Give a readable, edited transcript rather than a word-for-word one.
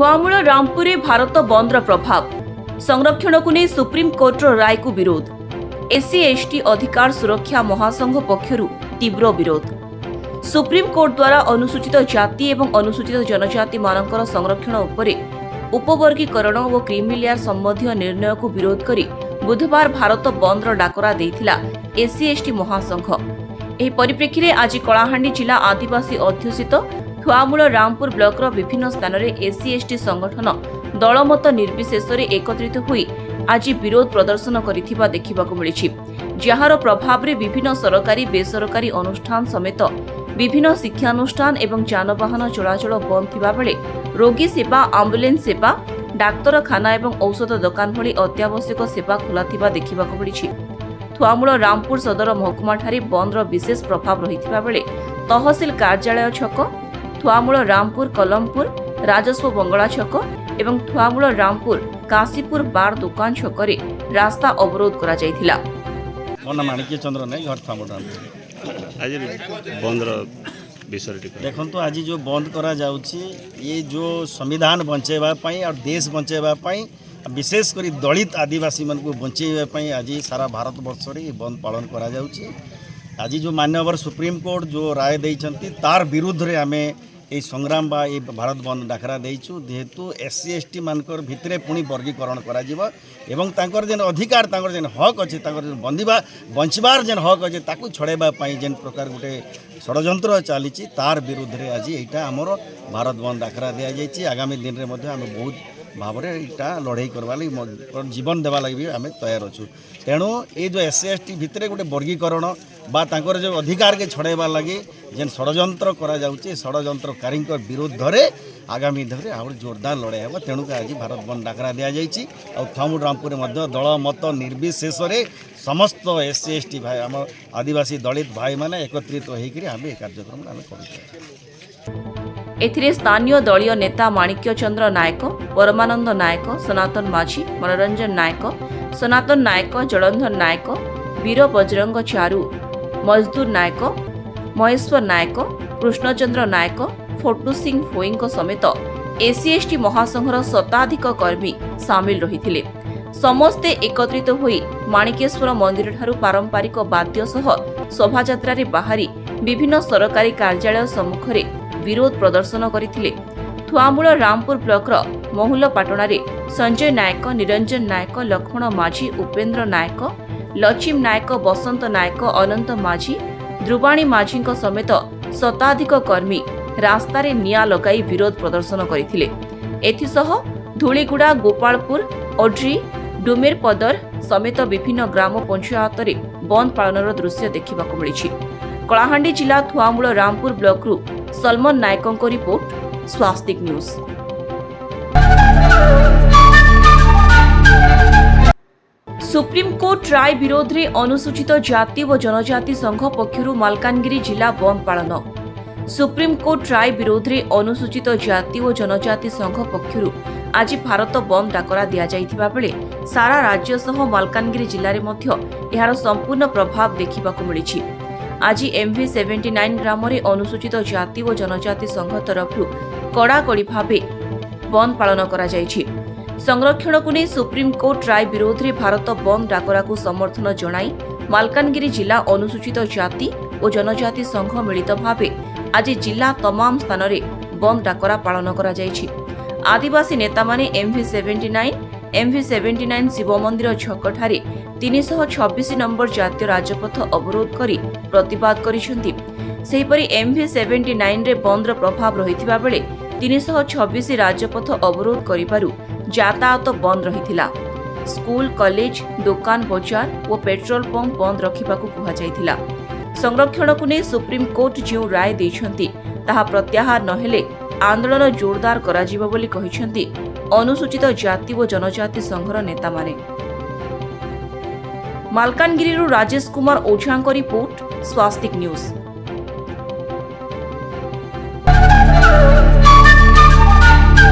थुआमूल रामपुर भारत बंदर प्रभाव संरक्षण को नहीं सुप्रीमकोर्टर राय को विरोध एससी एसटी अधिकार सुरक्षा महासंघ पक्षरु तीव्र विरोध सुप्रीमकोर्ट द्वारा अनुसूचित जाति एवं अनुसूचित जनजाति मानकर संरक्षण उपरे उपवर्गीकरण और क्रिमिलेयर संबंधी निर्णय को विरोध करी बुधवार भारत बंदर डाकरा देइथिला एससी एसटी महासंघ। एही परिप्रेक्षी में आज कलाहांडी जिला आदिवासी अध्युषित थुआमूल रामपुर ब्लॉकर विभिन्न स्थान में एससी एसटी संगठन दलमत निर्विशेष एकत्रित होई आज विरोध प्रदर्शन करिथिबा देखिबाकु मिलिछि, जहार प्रभाव में विभिन्न सरकारी बेसरकारी अनुष्ठान समेत विभिन्न शिक्षानुष्ठान एवं जानवाहन चलाचल बंद थिबा बेले रोगी सेवा, आम्बुलेंस सेवा, डाक्तरखाना एवं औषध दुकान भली अत्यावश्यक सेवा खोला थिबा देखिबाकु मिलिछि। थुआमूल रामपुर सदर महकुमा ठारे बंदर विशेष प्रभाव रहिथिबा बेले तहसील कार्यालय छक, थुआमूल रामपुर कलमपुर राजस्व बंगला छक एवं थुआमूल रामपुर काशीपुर बार दुकान छकरे रास्ता अवरोध करा जायथिला। मो नाम माणिक्य चंद्र नायक, घर थुआमूल रामपुर। आज बंदर विषय देखो आज जो बंद करा जाउछि ये जो संविधान बंचेबा पई और देश बंचेबा पई विशेष करी दलित आदिवासी मन को बंचेबा पई आज सारा भारत वर्ष रे बंद पालन करा जाउछि। आज जो माननीय सुप्रीम कोर्ट जो राय दैछंती तार विरुद्ध रे आमे ए संग्राम बा ए भारत बंद डाकरा देइछु, जेहेतु एससी एसटी मानकर भितरे पुणी वर्गीकरण करा जिवो एवं तांकर जेन अधिकार तांकर जेन हक अछि तांकर जेन बंचबार जेन हक अछि ताकू छड़ेबा पई जेन प्रकार गुटे षड़यंत्र चलीछि तार विरुद्ध रे आज एटा हमर भारत बंद डाकरा दिया जाइछि। आगामी दिन रे मध्ये हम बहुत भाव में यहाँ लड़ाई करवा लगी जीवन देवा लगी भी आम तैयार अच्छु। तेणु ये जो एससी एसटी भितर गोटे वर्गीकरण बा तांकर जो अधिकार के छड़ाइबा लगी जेन षड़यंत्र करा जाउछि षड़यंत्रकारी विरुद्ध रे आगामी दिन में आहुरी जोरदार लड़ाई हे। तेणु आज भारत बंद डाकरा दि जाइछि। थुआमूल रामपुर दल मत निर्विशेष समस्त एससी एसटी भाई आम आदिवासी दलित भाई मैंने एकत्रित होकर आम ये कार्यक्रम आम कर एथिरे स्थानीय दलीय नेता माणिक्य चंद्र नायक, परमानंद नायक, सनातन माझी, मनोरंजन नायक, सनातन नायक, जलंधर नायक, वीर बजरंग चारू, मजदूर नायक, महेश्वर नायक, कृष्णचंद्र नायक, फोटू सिंह फोईंक समेत एससी एसटी महासंघर शताधिक कर्मी सामिल रहिथिले। समस्ते एकत्रित होई माणिकेश्वर मंदिर ठारू पारंपरिक वाद्य सह शोभायात्रा रे बाहरी विभिन्न सरकारी कार्यालय सम्मुखरे विरोध प्रदर्शन करथिले। थुआमूल रामपुर ब्लॉकर महुल पाटणारे संजय नायक, निरंजन नायक, लक्ष्मण माझी, उपेंद्र नायक, लचिम नायक, बसंत नायक, अनंत माझी, ध्रुवाणी माझी समेत शताधिक कर्मी रास्तार निया लगाई विरोध प्रदर्शन करथिले। एथिसह धूलीगुड़ा, गोपालपुर, ओड्री, डुमेरपदर समेत विभिन्न ग्राम पंचायत बंद पालनर दृश्य देखिबाकु मिलिछि। कलाहांडी जिला थुआमूल रामपुर ब्लॉकरू सलमान नायकों रिपोर्ट, स्वास्तिक न्यूज। सुप्रीम कोर्ट राय विरोध रे अनुसूचित जाति व जनजाति संघ पक्षरु मालकानगिरी जिला बंद पालन। सुप्रीम कोर्ट राय विरोध रे अनुसूचित जाति व जनजाति संघ पक्षरु आज भारत बंद डाकरा दिया जाइथिबा बेले सारा राज्य सह मालकानगिरी जिल्ला रे मध्य एहार संपूर्ण प्रभाव देखिबाकु मिलिछि। आज MV79 ग्राम रे अनुसूचित जाति व जनजाति संघ तरफ कड़ाकड़ी भावे बंद पालन करा जायछि। संरक्षण को नहीं सुप्रीम कोर्ट राय विरोध रे भारत बंद डाकरा को समर्थन जणाई मालकानगिरी जिला अनुसूचित जाति और जनजाति संघ मिलित भावे आज जिला तमाम स्थान रे बंद डाकरा पालन करा जायछि। आदिवासी नेता माने MV79 शिव मंदिर छक ठारे 326 नंबर जातीय राजपथ अवरोध करी प्रतिवाद करिसेंती। सेहिपरि MV79 रे बंदर प्रभाव रहिथिबा बेले 326 राजपथ अवरोध करिबारु यातायात बंद रहिथिला। स्कूल, कॉलेज, दुकान, बाजार और पेट्रोल पंप बंद रखिबाकू कुहा जायथिला। संरक्षण को नहीं सुप्रीम कोर्ट जो राय दैछंती ताहा प्रत्याहार नहेले आंदोलन जोरदार कराजिबो बोली कहिसेंती अनुसूचित जाति व जनजाति संघर नेता माने। मालकानगिरी राजेश कुमार ओझा रिपोर्ट, स्वास्तिक न्यूज।